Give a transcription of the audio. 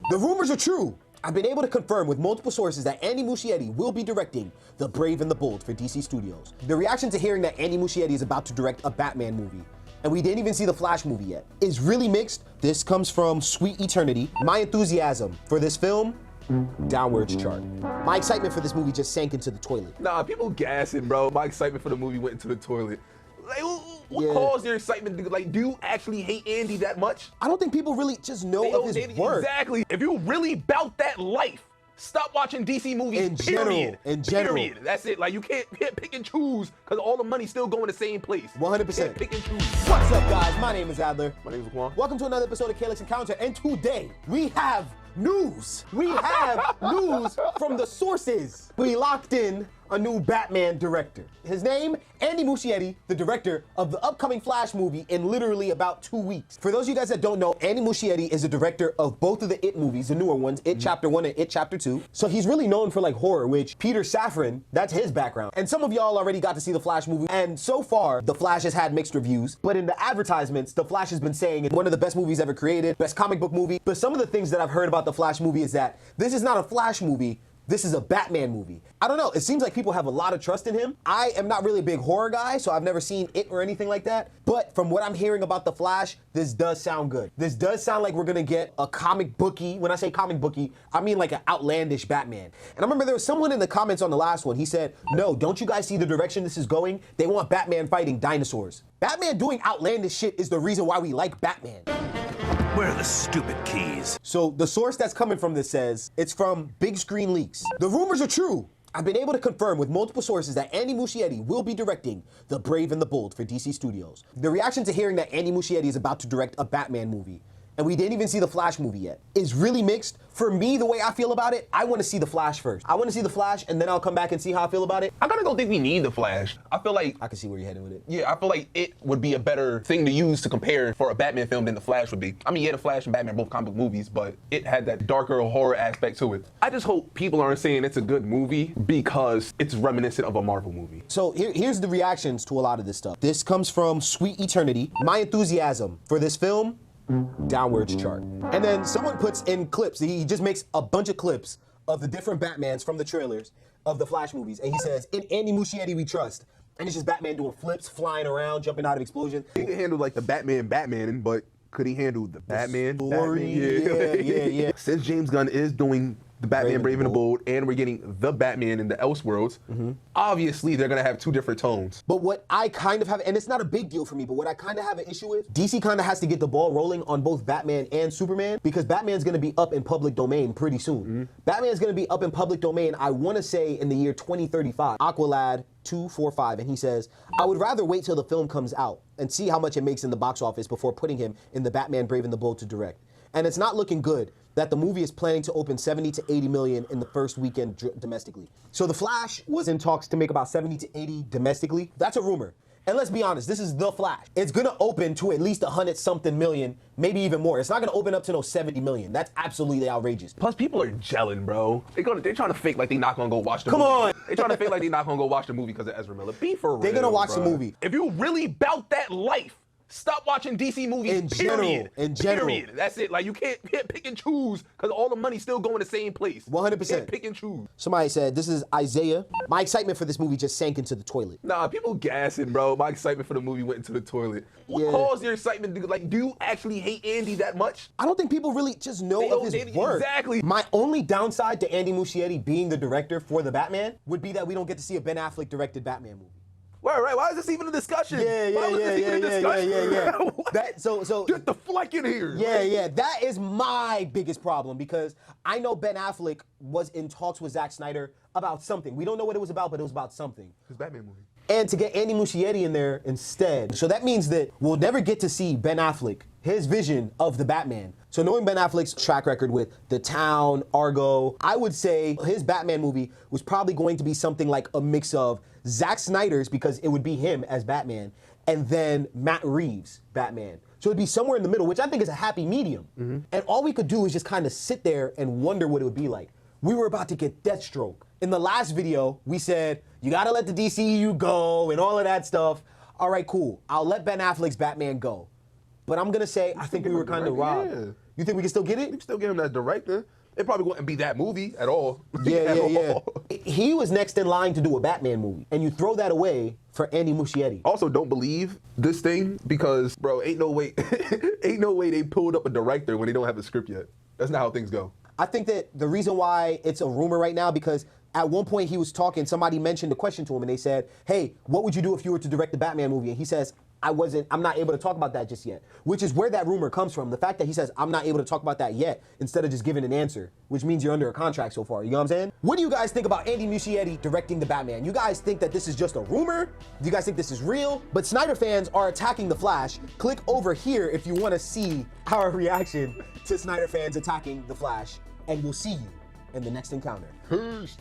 The rumors are true. I've been able to confirm with multiple sources that Andy Muschietti will be directing The Brave and the Bold for DC Studios. The reaction to hearing that Andy Muschietti is about to direct a Batman movie, and we didn't even see the Flash movie yet, is really mixed. This comes from Sweet Eternity. My enthusiasm for this film, downwards chart. My excitement for this movie just sank into the toilet. Nah, people gassing, bro. My excitement for the movie went into the toilet. Like, what caused their excitement? Like, do you actually hate Andy that much? I don't think people really just know of his work. Exactly. If you really bout that life, stop watching DC movies, in general. Period. That's it. Like, you can't pick and choose because all the money's still going the same place. 100%. You can't pick and choose. What's up, guys? My name is Adler. My name is Quan. Welcome to another episode of Kaylex Encounter, and today we have news. We have news from the sources. We locked in a new Batman director. His name, Andy Muschietti, the director of the upcoming Flash movie in literally about 2 weeks. For those of you guys that don't know, Andy Muschietti is the director of both of the It movies, the newer ones, It Chapter 1 and It Chapter 2. So he's really known for like horror, which Peter Safran, that's his background. And some of y'all already got to see the Flash movie, and so far, the Flash has had mixed reviews, but in the advertisements, the Flash has been saying it's one of the best movies ever created, best comic book movie. But some of the things that I've heard about the Flash movie is that this is not a Flash movie, this is a Batman movie. I don't know, it seems like people have a lot of trust in him. I am not really a big horror guy, so I've never seen It or anything like that. But from what I'm hearing about The Flash, this does sound good. This does sound like we're gonna get a comic booky. When I say comic booky, I mean like an outlandish Batman. And I remember there was someone in the comments on the last one, he said, no, don't you guys see the direction this is going? They want Batman fighting dinosaurs. Batman doing outlandish shit is the reason why we like Batman. Where are the stupid keys? So the source that's coming from this says, it's from Big Screen Leaks. The rumors are true. I've been able to confirm with multiple sources that Andy Muschietti will be directing The Brave and the Bold for DC Studios. The reaction to hearing that Andy Muschietti is about to direct a Batman movie, and we didn't even see the Flash movie yet, is really mixed. For me, the way I feel about it, I want to see the Flash first. I want to see the Flash, and then I'll come back and see how I feel about it. I kinda don't think we need the Flash. I feel like I can see where you're heading with it. I feel like It would be a better thing to use to compare for a Batman film than the Flash would be. I mean, yeah, the Flash and Batman are both comic book movies, but It had that darker horror aspect to it. I just hope people aren't saying it's a good movie because it's reminiscent of a Marvel movie. So here's the reactions to a lot of this stuff. This comes from Sweet Eternity. My enthusiasm for this film, downwards chart. And then someone puts in clips. He just makes a bunch of clips of the different Batmans from the trailers of the Flash movies. And he says, in Andy Muschietti we trust. And it's just Batman doing flips, flying around, jumping out of explosions. He can handle like the Batman, but could he handle the Batman? Yeah. Since James Gunn is doing the Batman Brave and the Bold, and we're getting the Batman in the Elseworlds, obviously they're gonna have two different tones. But what I kind of have, and it's not a big deal for me, but what I kind of have an issue with, DC kind of has to get the ball rolling on both Batman and Superman, because Batman's gonna be up in public domain pretty soon. Batman's gonna be up in public domain, I wanna say in the year 2035. Aqualad 245, and he says, I would rather wait till the film comes out and see how much it makes in the box office before putting him in the Batman Brave and the Bold to direct. And it's not looking good that the movie is planning to open 70 to 80 million in the first weekend domestically. So The Flash was in talks to make about 70 to 80 domestically. That's a rumor. And let's be honest, this is The Flash. It's gonna open to at least 100 something million, maybe even more. It's not gonna open up to no 70 million. That's absolutely outrageous. Plus, people are gelling, bro. They're trying to fake like they're not gonna go watch the movie. Come on! They're trying to fake like they're not gonna go watch the movie because of Ezra Miller. Be for real, they're gonna watch the movie. If you really bout that life, stop watching DC movies, in general. Period. That's it. Like, you can't pick and choose because all the money's still going the same place. 100%. You can't pick and choose. Somebody said, this is Isaiah. My excitement for this movie just sank into the toilet. Nah, people gassing, bro. My excitement for the movie went into the toilet. What caused your excitement? Like, do you actually hate Andy that much? I don't think people really just know of his work. Exactly. My only downside to Andy Muschietti being the director for the Batman would be that we don't get to see a Ben Affleck directed Batman movie. Right. Why is this even a discussion? Yeah. So get the Fleck in here. Yeah. That is my biggest problem, because I know Ben Affleck was in talks with Zack Snyder about something. We don't know what it was about, but it was about something. His Batman movie. And to get Andy Muschietti in there instead. So that means that we'll never get to see Ben Affleck, his vision of the Batman. So knowing Ben Affleck's track record with The Town, Argo, I would say his Batman movie was probably going to be something like a mix of Zack Snyder's, because it would be him as Batman, and then Matt Reeves' Batman. So it'd be somewhere in the middle, which I think is a happy medium. And all we could do is just kind of sit there and wonder what it would be like. We were about to get Deathstroke. In the last video, we said, you gotta let the DCU go and all of that stuff. All right, cool. I'll let Ben Affleck's Batman go. But I'm gonna say, I think we were kind of robbed. You think we can still get it? You still give him that director. It probably wouldn't be that movie at all. Yeah. all. He was next in line to do a Batman movie, and you throw that away for Andy Muschietti. Also, don't believe this thing because, bro, ain't no way they pulled up a director when they don't have a script yet. That's not how things go. I think that the reason why it's a rumor right now, because at one point he was talking, somebody mentioned the question to him and they said, hey, what would you do if you were to direct the Batman movie? And he says, I'm not able to talk about that just yet, which is where that rumor comes from. The fact that he says, I'm not able to talk about that yet, instead of just giving an answer, which means you're under a contract so far. You know what I'm saying? What do you guys think about Andy Muschietti directing the Batman? You guys think that this is just a rumor? Do you guys think this is real? But Snyder fans are attacking The Flash. Click over here if you want to see our reaction to Snyder fans attacking The Flash, and we'll see you in the next encounter. Peace.